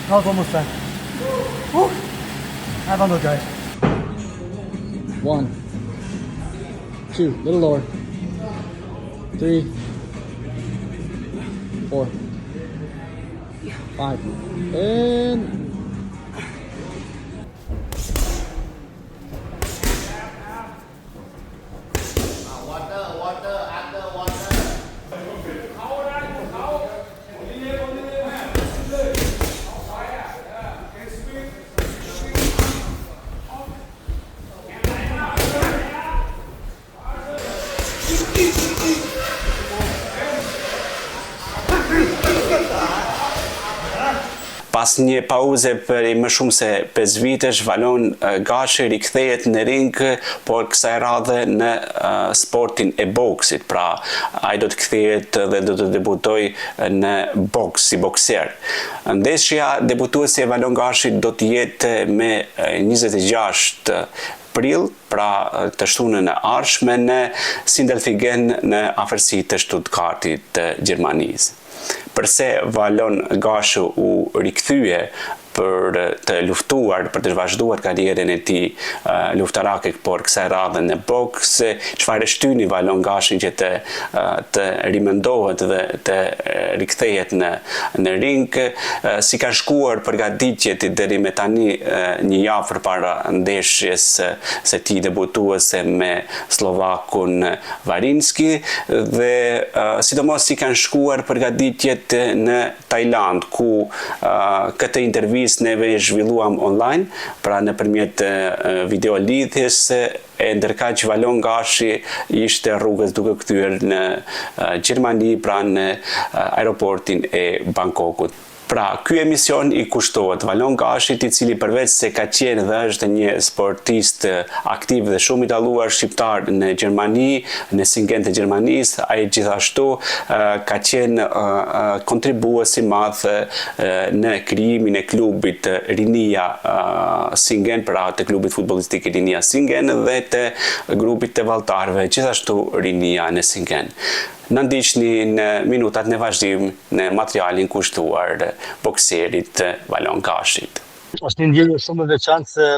That was almost there. Woo! Have on those guys. 1, 2, little lower. 3, 4, 5, and pas një pauze për më shumë se 5 vitesh, Valon Gashi rikthehet në ring, por kësaj radhe në sportin e boksit. Pra, ai do të kthehet dhe do të debutoj në boks si bokser. Ndeshja debutuese e Valon Gashi do të jetë me 26 prill, pra të shtunën e ardhshme në Sindelfingen në afërsi të Stuttgartit të Gjermanisë. Përse Valon Gashi u rikthye për të luftuar, për të vazhduar karrierën e tij luftarake, por kësaj radhe në boks, çfarë shtyni Valon Gashin që të rimendohet dhe të rikthehet në ring, si ka shkuar përgatitjet deri me tani, një javë përpara ndeshjes së tij debutuese me slovakun Varinski, dhe sidomos si kanë shkuar përgatitjet në Tajland, ku këtë intervistë neve e zhvilluam online, pra nëpërmjet video lidhjes, e ndërkaq Valon Gashi ishte rrugës duke kthyer në Gjermani, pra në aeroportin e Bangkokut. Pra, ky emision i kushtohet Valon Gashit, i cili përveç se ka qenë dhe është një sportist aktiv dhe shumë i dalluar shqiptar në Gjermani, në Singen të Gjermanisë, ai gjithashtu ka qenë kontribues i madh në krijimin e klubit Rinia Singen, pra të klubit futbollistik Rinia Singen dhe të grupit të valltarëve, gjithashtu Rinia në Singen. Në ndiqni në minutat në vazhdim në materialin kushtuar bokserit Valon Gashit. Është një ndjenjë shumë e veçantë se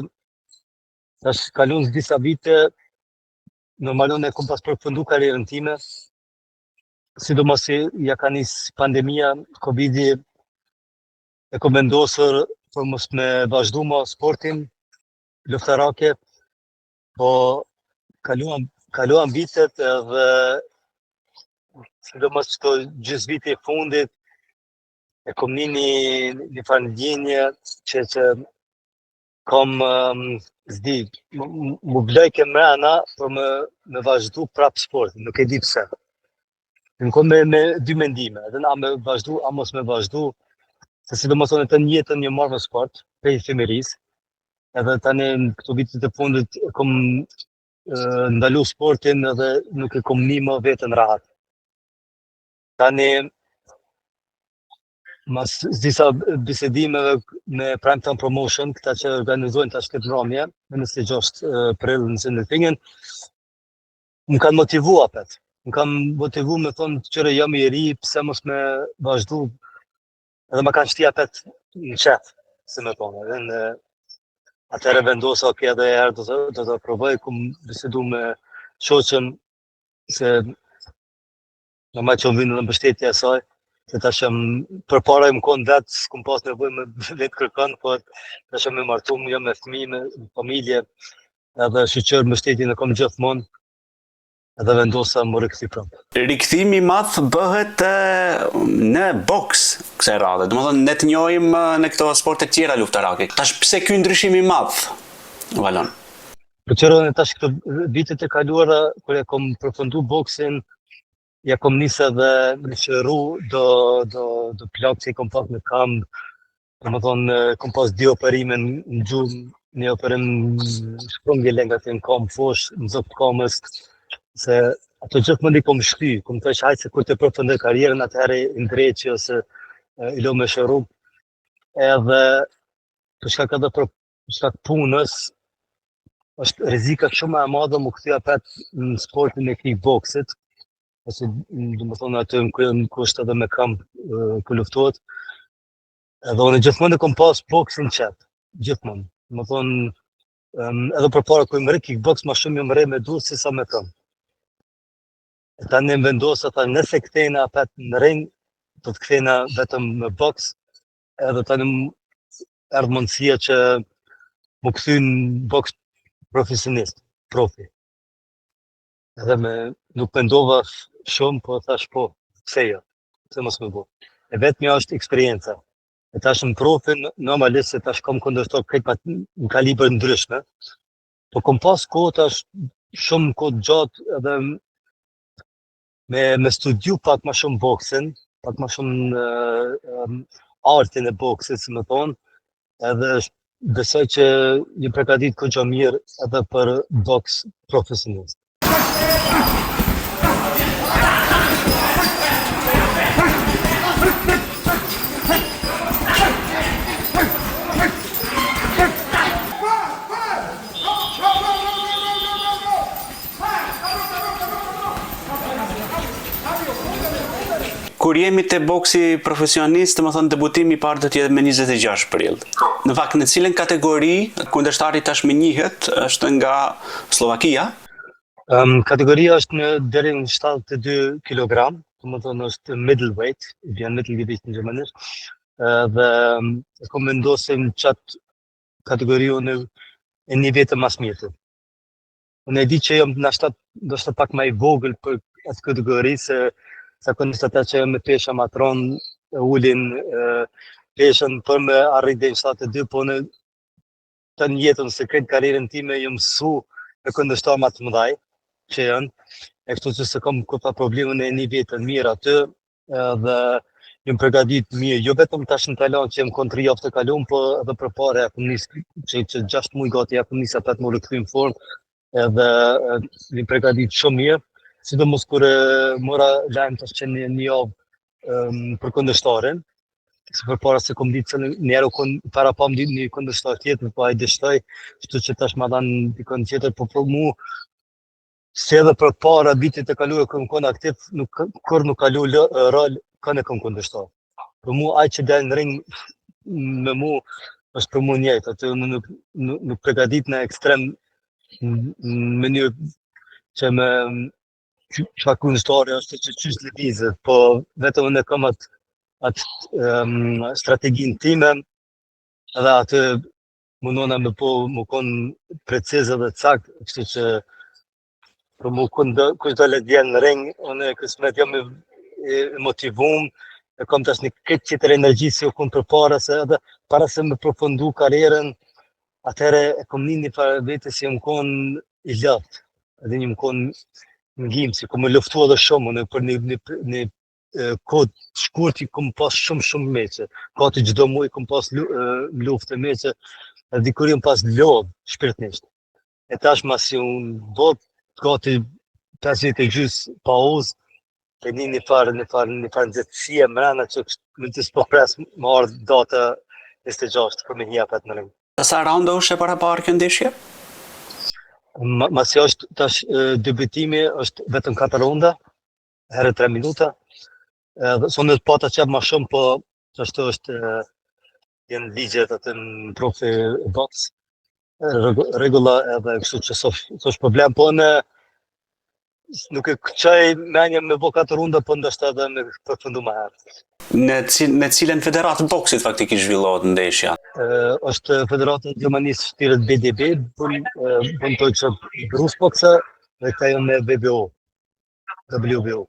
tash kalon disa vite, normalisht e kam pas përfunduar karrierën time, sidomos se ja ka nis pandemia, Covidi, e kam vendosur për mos me vazhdu më sportin luftarake, po kaluan vitet edhe sidomos këto gjysmë vite e fundit, e kom një farë ndjenje që kom s'di, më blejke mrena për me vazhdu prap sportin, nuk e di pse. Në kom me dy mendime, edhe na me vazhdu, a mos me vazhdu, se sidomos unë të jetën një marrë me sport, prej fëmirisë, edhe tani në këto vitet e fundit e kom ndalu sportin edhe nuk e kom një më vetën rahat. Tani, mas disa bisedimeve me Prime Time Promotion, këta që organizojnë tash këtë rromje, në 26 prill në Sindelfingen, më kanë motivu apet. Më kanë motivu me thonë qëre jam i ri, pse mos me vazhdu, edhe më kanë shti apet në qef, si me thonë. Edhe në atëre vendosa, ok, edhe herë do të provoj, kum bisedu me shoqen, se në ma që më vinë dhe mbështetje e saj, se ta që përpara më konë vetë, s'kum pas nevoj me vetë kërkan, po ta që me martu, jam me fëmijë, me familje, edhe shqyqër mbështetje në kom gjithmonë. edhe vendosa më rikthi prapë. Rikthimi i madh bëhet në boks kësaj radhe. Domethënë ne të njohim në këto sporte të tjera luftarake. Tash pse ky ndryshim i madh, Valon? Për qërën e tash këto vitet e kaluara, kur e kom përfundu boksin, ja kom nisë edhe me qëru do plak që i kom pas në kamp, domethënë kom pas 2 operime në gjumë, një operim shprungje lengat në kam fosh, në zot kamës, se ato gjithmonë i kom shty, kom thënë hajtë se kur të përfundoj karrierën atëherë i ndreqi ose i lo me shëru, edhe për shkak edhe për shkak punës, është rrezika shumë e madhe më kthya pat në sportin e kickboksit, ose domethënë aty në kusht edhe me kamp ku luftohet. Edhe unë gjithmonë kom pas boksin qep, gjithmonë. Domethënë edhe përpara kur më rri kickboks më shumë më rri me dur se sa me këmbë. Tani vendosa nëse kthejna pat në ring, do të kthejna vetëm me boks, edhe tani erdhi mundësia që më kthy në boks profesionist, profi. Edhe nuk mendova shumë, po thash po, pse jo, pse mos më bëj. E vetmja është eksperienca. E tash në profin, normalisht se tash kam kundërshtar këtë në kalibër ndryshme, po kom pas kohë tash shumë kohë gjatë edhe me studiu pak më shumë boksin, pak më shumë artin e boksit, si më thonë, edhe besoj që një përgatit kogja mirë edhe për boks profesionist. Kur jemi te boksi profesionist, më thënë debutimi i parë do të jetë me 26 prill. Në fakt në cilën kategori kundërshtari tashmë njihet është nga Slovakia? Kategoria është deri në 72 kg, domethënë është middleweight, vjen mittelgewicht në gjermanisht. Dhe kom vendosim çat kategorinë e një vetë mas mirë. Unë e di që jam ndoshta pak më i vogël për atë kategori, se zakonisht ata që me pesha matron ulin peshën për me arrit deri në 72, po në të jetën se këtë karrierën time jam mësu me kundërshtar më të mëdhaj që janë, e kështu që se kam këta problemin e një vetën mirë aty, dhe jam përgatit mirë, jo vetëm tash në Tajland që jam konë 3 javë të kalum, po edhe përpara ja kom nisë që 6 muaj gati ja kom nisë atë më rikthyer në formë, edhe jam përgatit shumë mirë. Sidomos kur mora lajm tash që një javë për kundërshtarin, se përpara se kom ditë se njerë para pam ditë një kundërshtar tjetër, po ai dështoj, kështu që tash ma dhanë dikon tjetër, po për mu, se edhe përpara vitit e kaluar kur kom aktiv, kur nuk kalu rol, kanë e kom kundërshtar. Për mu, ai që del në ring me mu, është për mu njëjtë, aty nuk përgatit në ekstrem në mënyrë që me çka kundërshtari është që çysh lëvizet, po vetëm ne kam atë strategjinë time, edhe aty mundona më konë preciz edhe sakt, kështu që për mu kush do le vjen në ring, unë kësmet jam i motivuar, e kam tash një këtë tjetër energji si u kun përpara, se edhe para se me përfundu karrierën, atëherë e kom një farë vete si më konë i laftë, edhe një më konë në gjimë, si kom e luftu edhe shumë, unë për një kod shkurt i kom pas shumë meqe, gati çdo muaj kom pas luftë meqe, edhe dikur jam pas lodh shpirtnisht. E tash mas si unë bot gati 5 vite e gjys pauzë, e një farë nxehtësie mrena që më të s'po pres më ardhë data 26 për me hjapet në ring. Sa raunda është e paraparë kjo ndeshje? Masi është tash debutimi është vetëm 4 raunda, herë 3 minuta. Sonë të pata qep ma shumë, po ashtu është jenë ligjet atë në profi boks, regula edhe kështu që s'osh problem, po në nuk e këqaj menja me bo 4 raunda, po ndështë edhe me përfundu ma herë. Në cilën federatë boksit faktikisht zhvillohet ndeshja? Është federatë Gjermanisë shtirët BDB, bën të që Brusboksa, dhe këta jo me BBO. WBO.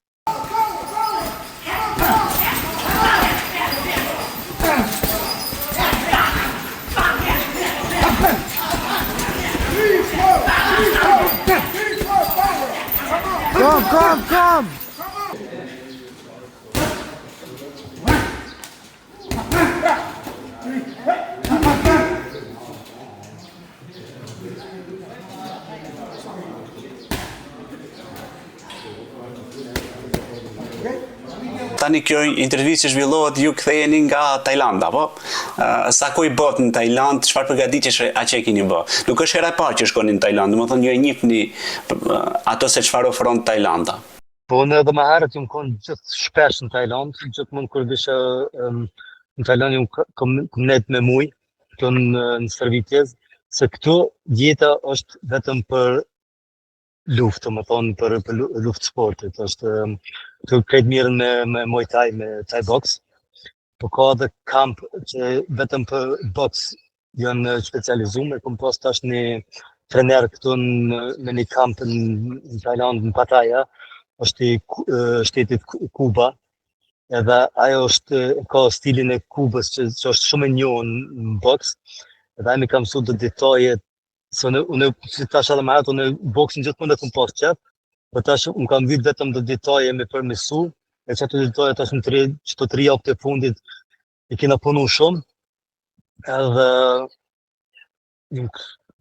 Come! Tani kjo intervistë që zhvillohet ju ktheheni nga Tajlanda, po? Sa kohë bët në Tajland, çfarë përgatitjesh aq e keni bë? Nuk është hera e parë që shkoni në Tajland, domethënë ju e njihni ato se çfarë ofron Tajlanda. Po unë edhe më herët jam konë gjithë shpesh në Tajland, gjithmonë kur visha në Tajland jam kom net me muj, këtu në Stërvitjes, se këtu jeta është vetëm për luftë, më thonë për luftë sportit, është të krejt mirën me Muay Thai, me Thai box, po ka edhe kamp që vetëm për box janë specializuar, kom pas tash një trener këtu në një kamp në Tajland, në Pattaya, është i shtetit Kuba, edhe ajo ka stilin e Kubës që është shumë e njohur në box, edhe ai më ka mësuar të detajet. Se unë si tash edhe më herët, unë boksin gjithmonë e kom pas qef, por tash unë kam vit vetëm të detaje me përmesu, e që ato detaje tash në çto 3 javë të fundit i kena punu shumë, edhe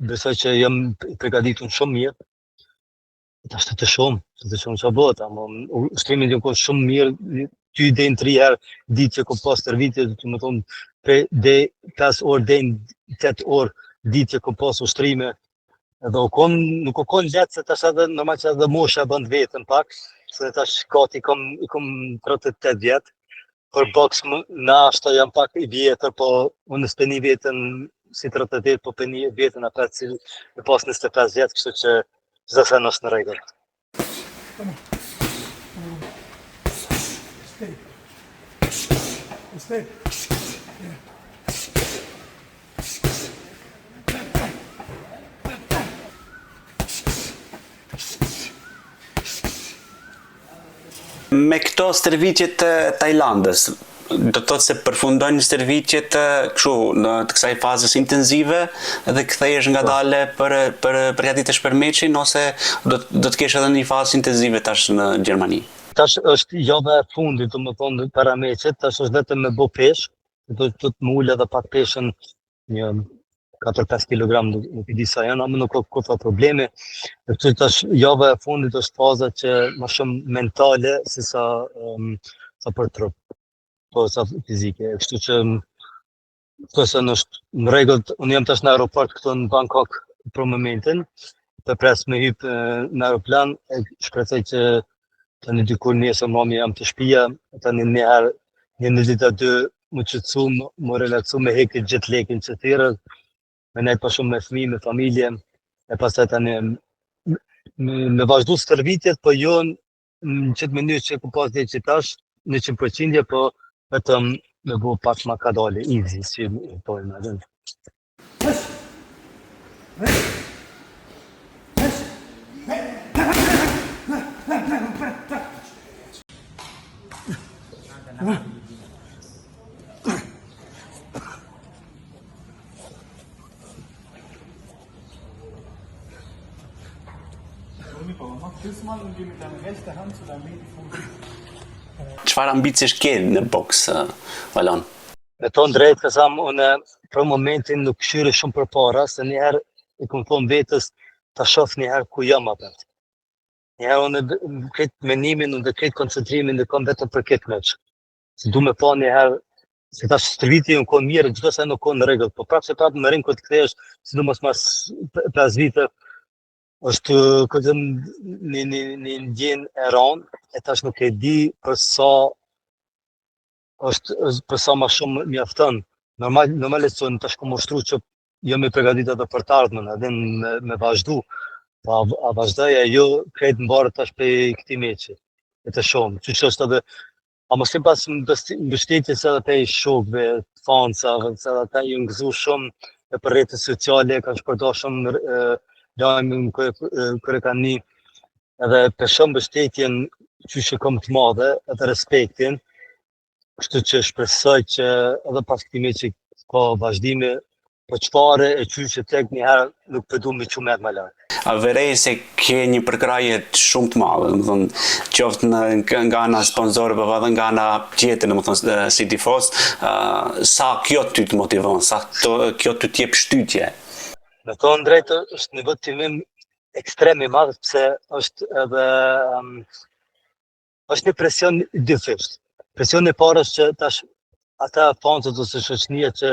besoj që jam i përgatitur shumë mirë. Tash të shumë që bëhet, ama ushtrimin jam qenë shumë mirë, ty deri në 3 herë ditë që kom pas stërvitje, do të thonë deri 5 orë deri në 8 orë ditë që kom pas ushtrime, edhe nuk u kon letë se tash edhe normal që edhe mosha bën vetën pak, se tash gati i kom 38 vjet, për boks në ashta jam pak i vjetër, po unë s'peni vetën si 38, po peni vetën apet si me pas 25 vjet, kështu që çdo sen është në rregull. Stay. Me këto stërvitjet të Tajlandës, do të thotë se përfundojnë stërvitjet kështu në të kësaj fazës intensive dhe kthehesh ngadalë për përgatitesh për meçin, ose do të kesh edhe një fazë intensive tash në Gjermani? Tash është java e fundit, domethënë para meçit, tash është vetëm me bë peshë, do të më ul edhe pak peshën një 4-5 kg, nuk i di sa janë, ama nuk ka probleme. Këtë tash java e fundit është faza që më shumë mentale se sa për trup, po sa fizike. Kështu që kësa është në rregull, unë jam tash në aeroport këtu në Bangkok për momentin, të pres me hyp në aeroplan, e shpresoj që tani dikur nesër mami jam të shtëpia, tani një herë, një ditë dy më qetësu, më relaksu me hekë gjithë lekin që thirrë, me nejtë për shumë me fëmijë, me familje, e pastaj tani me vazhdu stërvitjet, po jo në qëtë mënyrë që ku pas dhe që tash, 100%, po vetëm me bu pak ma kadale, easy, si pojnë adin. Çfarë ambiciesh ke në boks, Valon? Me tonë drejtë, kësam, unë për momentin nuk shyre shumë për para, se njëherë i kom thonë vetës ta shoh njëherë ku jam apet. Njëherë unë këtë menimin, unë dhe këtë koncentrimin dhe kom vetëm për këtë meq. Se du me pa njëherë, se ta stërviti unë konë mirë, gjithë se nuk konë në regull, po prapë se prapë më rinë këtë këthesh, si du mos mas 5 vite, është këtë një ndjen e ranë, e tash nuk e di për sa ma shumë mjaftën. Normalisht që në tash kom ushtru që jam i përgatitur edhe për të ardhmen, edhe me vazhdu. Pa a vazhdoja jo krejt mbarë tash për këtij meqi. E të shohim. Që është edhe, a mos kem pas mbështetje se edhe për shokëve, fansave, se edhe ata ju ngëzu shumë e për rrjetet sociale, kanë shpërndar shumë lajme kur e kanë një. Edhe për shumë mbështetjen qysh e kam të madhe, edhe respektin, kështu që shpresoj që edhe pas këtij meçi ka vazhdime, po çfarë e qysh e tek një herë nuk po du me qumet më lart. Verej se ke një përkrahje shumë të madhe, domethënë qoftë nga ana sponsorëve apo edhe nga ana tjetër, domethënë si tifoz, sa kjo ty të motivon, sa kjo ty të jep shtytje. Me thonë drejtë, është një motivim ekstrem i madh, pse është edhe është një presion dyfisht. Presioni i parë është që tash ata fansët ose shoqënia që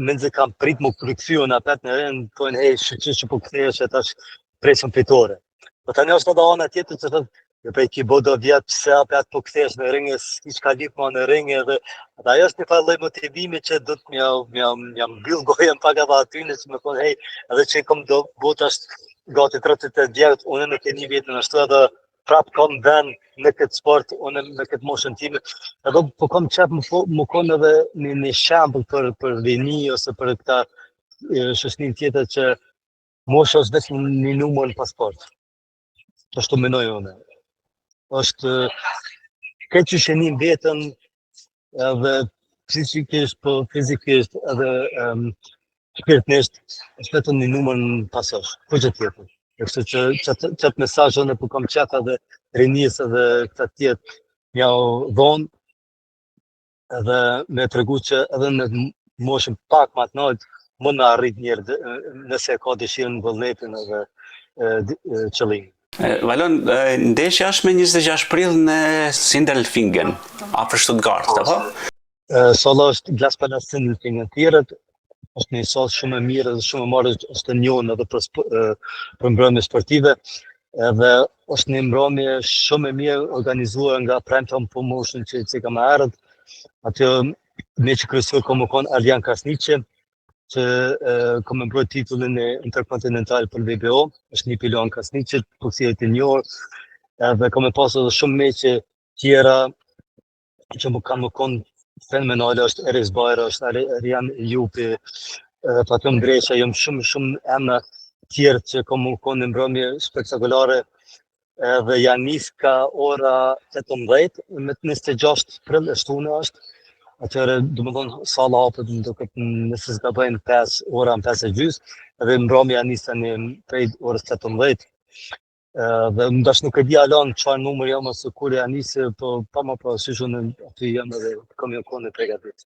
menze kam prit më përkthyu në apet në rinë, thonë hej, që po kthehesh e tash presion fitore. Po tani është edhe ana tjetër që thotë, jo prej ki bodo vjetë pse apet po kthehesh në ringe, s'ki ka lip ma në ringe, dhe ajo është një farë lloj motivimi që do të m'jam mbyll gojën pak edhe atyne që më thonë hej, edhe që kom do bota është gati 38 vjet, unë nuk e një vetën ashtu edhe prap kam vend në këtë sport, unë me këtë moshën time, edhe po kam qef më konë edhe një shembull për vini ose për këta shoqënin tjetër që mosha është vetëm një numër në pasport. Ashtu mendoj unë. Është këtë që shenin vetën edhe psikikisht, po fizikisht edhe shpirtnisht, është vetëm një numër në pasosh, po që tjetër. Kështu që qatë mesazhën e po kam qef edhe rinis edhe këta tjetë mja dhonë edhe me tregu që edhe në moshën pak më të lartë mund me arrit njerë nëse ka dëshirën, vullnetin edhe qëllimin. Valon, ndeshja është me 26 prill në Sindelfingen, afër Stuttgart, apo? Salla është Glaspala Sindelfingen. Tjerët është një sallë shumë e mirë dhe shumë e marrë, është e njohur edhe për mbrëmje sportive, edhe është një mbrëmje shumë e mirë organizuar nga Primetime Promotion që ka më herët. Aty meçi kryesor ka më konë Arjan Krasniqi, që ka më mbrojt titullin e interkontinental për VBO, është një pilon Krasniqit, përkësijet e njohur, edhe ka më pasur edhe shumë meçe tjera që ka më konë fenomenale, është Eris Bajra, është Arian Jupi, Platon Greqa, jam shumë emra tjerë që ka më konë në mbrëmje spektakolare, dhe janë nis ka ora 18, me 26 prill e shtune është, atëherë do më thonë salla hapet më duket nëse s'ka bëjnë 5 ora në 5:30, edhe mbrëmja nis tani prej orës 18. Dhe ndash nuk e di alon çfarë numër jam ose kur ja nisi, po pa më parasysh unë aty jam edhe kam një kohë përgatit.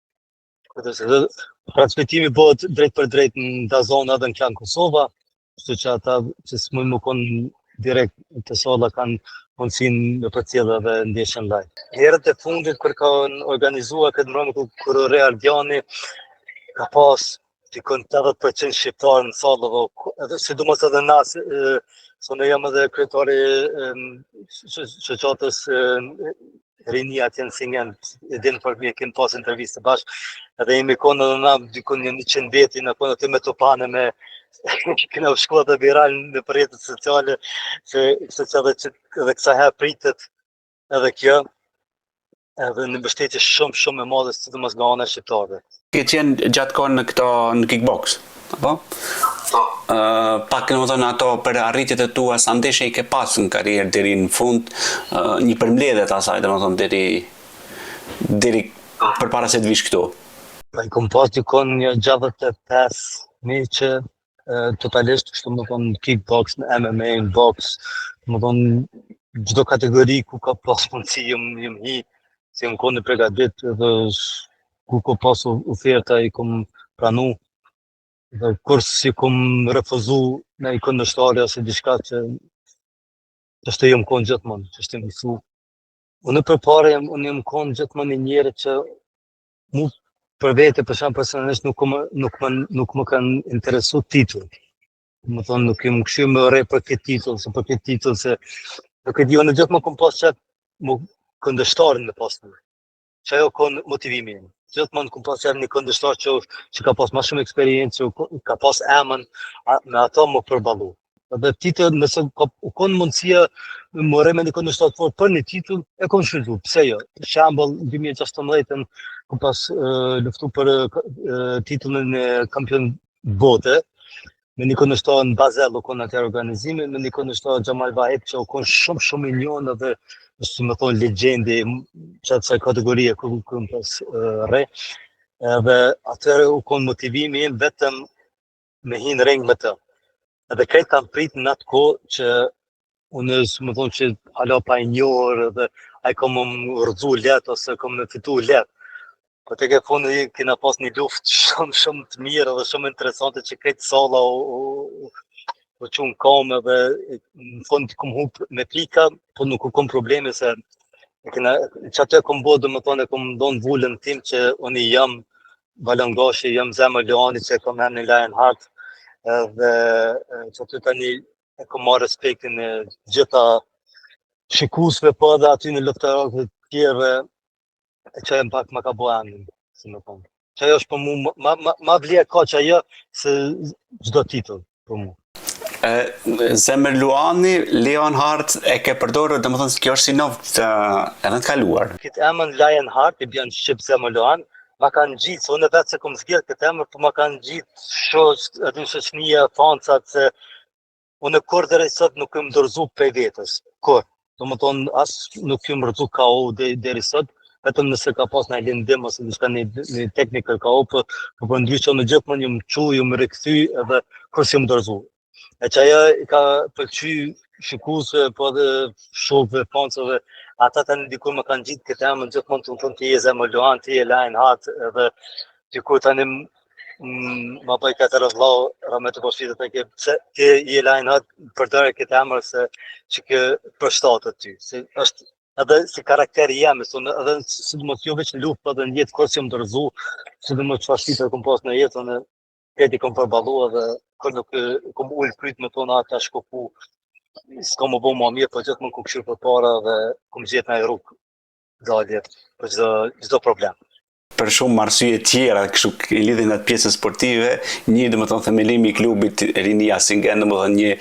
Transmetimi bëhet drejt për drejt në DAZN edhe në Klan Kosova, kështu që ata që s'mund më konë direkt të salla kanë mundësinë me përcjellë edhe ndeshjen live. Herët e fundit kur kanë organizuar këtë mbrëmje kur Real Djani ka pas tikon 80% shqiptarë në sallë, edhe sidomos edhe na, ne jam edhe kryetari shoqatës Rinia atje në Singen, edhe në përmi e kemë pas intervistë bashkë, edhe jemi konë edhe na dikun një 100 veti, në konë aty me topane me këna u shkuat dhe viral në përjetët sociale, që edhe kësa herë pritet edhe kjo, edhe në mbështetje shumë e madhe, sidomos nga ana shqiptare. Ke qenë gjatë kohë në kickbox, apo? Pak në më thonë ato për arritjet e tua, sa ndeshje i ke pas në karrierë deri në fund, një përmbledhje të asaj, dhe më thonë deri përpara se të vish këtu. I kom pas dikon një 65 meqe totalisht, kështu më thonë kickbox, në MMA, në box, më thonë çdo kategori ku ka pas mundësi jam hi, si jam konë përgatit, edhe ku ka pas oferta i kom pranu. Dhe kur si kom refuzu në i kundërshtari ose diçka që është jam konë gjithmonë, që është mësu. Unë përpara unë jam konë gjithmonë një njeri që mu për vete, për shembull personalisht nuk më kanë interesu titull. Më thonë nuk jam kështu më re për këtë titull, se për këtë titull se nuk e di, unë gjithmonë kom pas çet më kundërshtarin me pas në. Që ajo konë motivimi im. Gjithmonë kom pas një kundërshtar që ka pas më shumë eksperiencë, ka pas emën, me ato më përballu. Edhe titull, nëse u konë mundësia më re me një kundërshtar fort për një titull, e kom shfrytzu, pse jo? Për shembull, 2016 kom pas luftu për titullin e kampion bote, me një kundërshtar në Basel u konë atër organizimi, me një kundërshtar Xhamal Vahid që u konë shumë i njohur edhe është më thonë legjendi qatë saj kategorie ku më pas re. Edhe atëre u konë motivimi im vetëm me hinë ring me të. Edhe krejt kam prit në atë kohë që unë më thonë që hala pa i njohër edhe a i kom më rëdzu letë ose kom më fitu letë. Po tek e fundi kena pas një luftë shumë të mirë dhe shumë interesante që krejt salla u qunë kam edhe në fund kom hup me pika, po nuk u kom probleme se që atë e kom bo dhe më thonë e kom ndonë vullën tim që unë jam Valongashi, jam Zemër Luani që e kom hem një Lionheart edhe që aty tani e kom marrë respektin e gjitha shikusve po dhe aty në luftarëve të tjerëve që e më pak ma ka bo emnin, si më thonë. Që ajo është për mu, ma vlerë ka që ajo se gjdo titull për mu. Zemër Luani, Lionheart e ke përdorur, dhe më thonë se kjo është si novë edhe të kaluar. Këtë emën Lionheart, i bjanë Shqip Zemër Luan, ma kanë gjitë, se unë e vetë se kom zgjedhë këtë emër, për ma kanë gjitë edhe në shoqënia, fancat, se unë kur dhe sot nuk kem dorëzu prej vetës, kur. Do më thonë, asë nuk kem rëzu KO deri sot, vetëm nëse ka pas në lindim ose një technical KO, për ndryshë në gjithmonë ju më qu, ju më rikthy edhe kur si më dorëzu. E që ajo i ka pëlqy shikusve, po edhe shokëve, fansove, ata tani dikur më kanë gjitë këtë emër gjithmonë të më thonë ti je Zemër Luan, ti je Lionheart, edhe dikur tani ma bëj këtë rëvlau, rëme të poshvitet e ke, pse ti je Lionheart përdore këtë emër se që ke përshtatë ty. Është edhe si karakteri jemi, edhe si du më të jo veç në luft, edhe në jetë kërë si më dërzu, si du më të fashtit e kom pas në jetë, në këti kom përbalu edhe kërë nuk kom ullë kryt me tona ata shkopu, s'ka më bo ma mirë, për gjithë më kom këshirë për para dhe kom gjithë në i rrugë dalje për gjithdo problem. Për shumë arsye tjera, kështu i lidhin atë pjesën sportive, një dhe më thonë themelimi i klubit Rinia Singen, dhe më thonë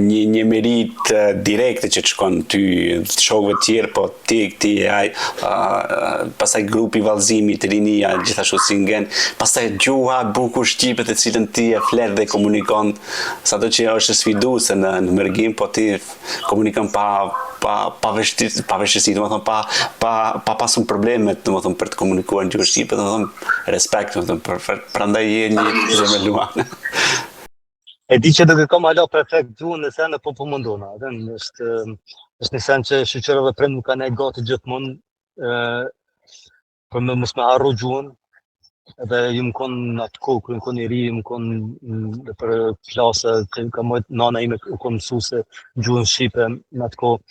një merit direkte që të shkon ty shokëve tjerë, po ti ai, pastaj grupi vallëzimit Rinia, gjithashtu Singen, pastaj gjuha bukur shqipe të cilën ti e flet dhe komunikon, sado që është sfiduese në mërgim, po ti komunikon pa vështirësi, do të thonë pa pasur probleme, do të thonë për të komunikuar në gjuhë shqipe, do të thonë respekt, do të thonë prandaj je një Zemër Luan. E di që do të kam hala perfekt gjuhën në sen e po mundona, është një sen që shoqërave prind më kanë gati gjithmonë për me mos me harru gjuhën, edhe ju më konë në atë kohë, kërë më konë i ri, më konë për klase, ka mojtë nana ime u konë mësuse gjuhën Shqipe në atë kohë,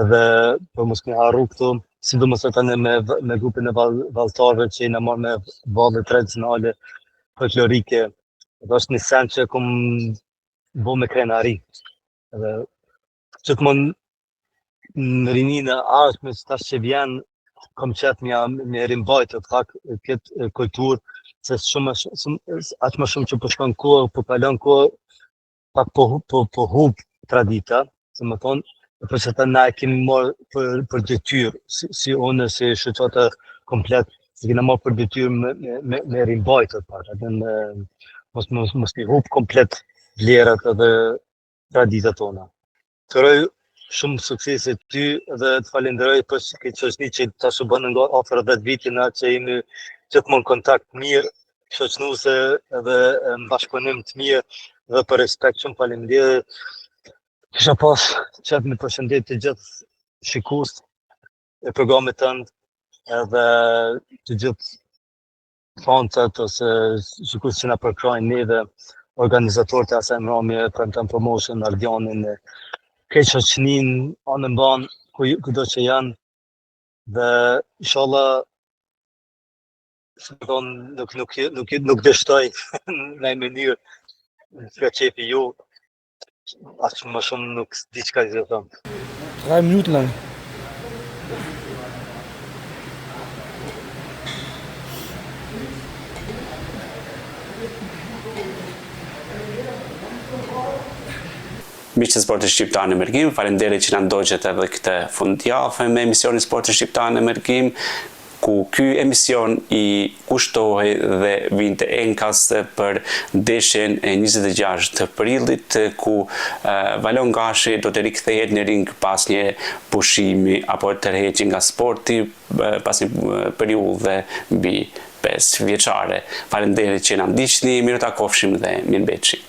edhe për mos me harru këto, si do mësë tani me grupin e valtarve që i në marrë me valë tradicionale folklorike, edhe është një sen që kom bo me krenari, edhe gjithmonë në rinin e ardhshme që tash që vjen, kom qëtë me rimbajtë pak këtë kulturë, se aq më shumë që po shkon kohë, po kalon kohë, pak po hub tradita, se më thonë, për që ta na e kemi marrë për detyrë, si unë, si shoqata komplet, se kena marrë për detyrë me rimbajtë pak, mos mi hub komplet vlerat edhe traditat tona. Shumë suksese ty dhe të falenderoj për këtë shoqni që ta shu bënë nga afër 10 vitina që jemi gjithmonë kontakt mirë, shoqnuese dhe në bashkëpunim të mirë dhe për respekt shumë falenderoj. Kisha pas qëtë me përshëndet të gjithë shikus e programit tënd edhe të gjithë fancat ose shikus që na përkrajnë ne dhe organizatorët e asaj mramje, Premten Promotion, Ardianin, këtë shoqnin anën banë, kudo që janë, dhe inshallah, se më thonë, nuk dështoj në e mënyrë, nga qefi ju, aqë më shumë nuk di që ka të thëmë. 3 minuut lang. Miqtë të Sportit Shqiptar në Mërgim, faleminderit që na ndoqët edhe këtë fundjavë me emisionin Sportit Shqiptar në Mërgim. ku ky emision I kushtohej dhe vinte enkas për ndeshjen e 26 prillit, ku Valon Gashi do të rikthehet në ring pas një pushimi apo tërheqje nga sporti pas një periudhe mbi 5 vjeçare. Faleminderit që na ndiqni, mirë takofshim dhe mirëmbëjtje.